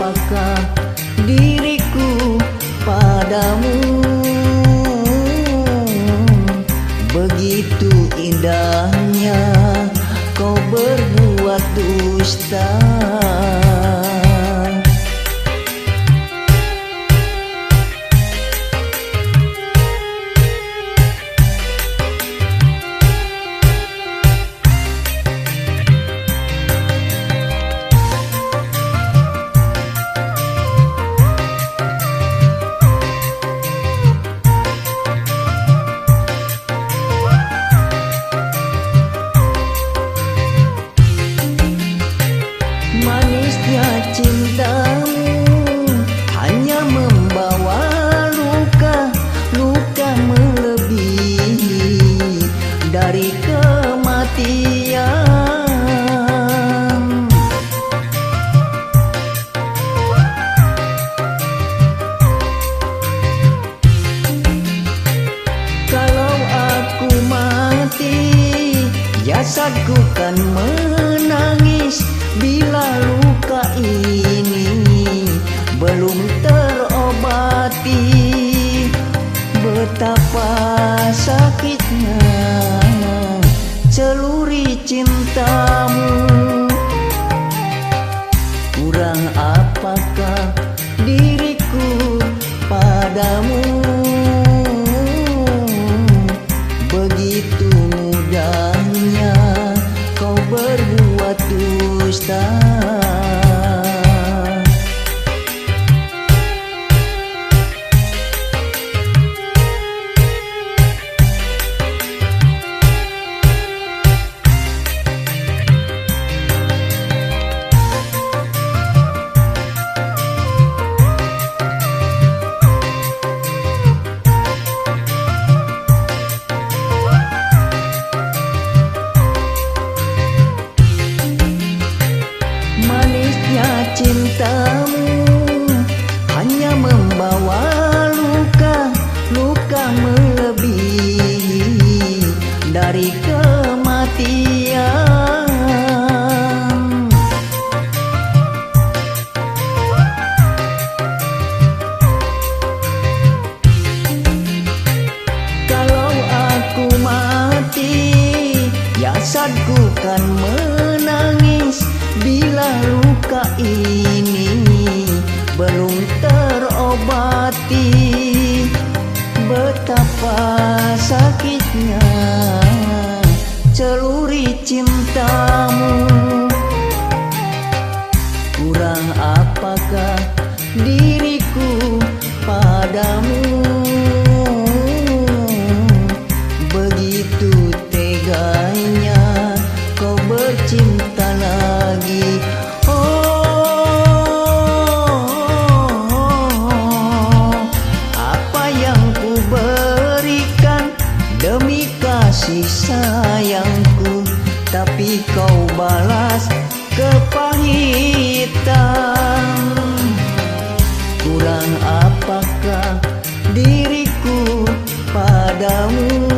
apakah diriku padamu? Begitu indahnya kau berbuat dusta. Manisnya cintamu hanya membawa luka, luka melebihi dari kematian. Kalau aku mati, jasadku kan menangis bila luka ini belum terobati. Betapa sakitnya celuri cintamu. Kurang apakah diriku padamu? Begitu mudahnya kau berbuat dusta. Manisnya cintamu hanya membawa luka, luka melebihi dari kematian. Kalau aku mati, jasadku kan menangis bila luka ini belum terobati. Betapa sakitnya celuri cintamu. Kurang apakah diriku padamu? Begitu teganya kau bercinta lagi. Apa yang ku berikan demi kasih sayangku, tapi kau balas kepahitan. Kurang apakah diriku padamu?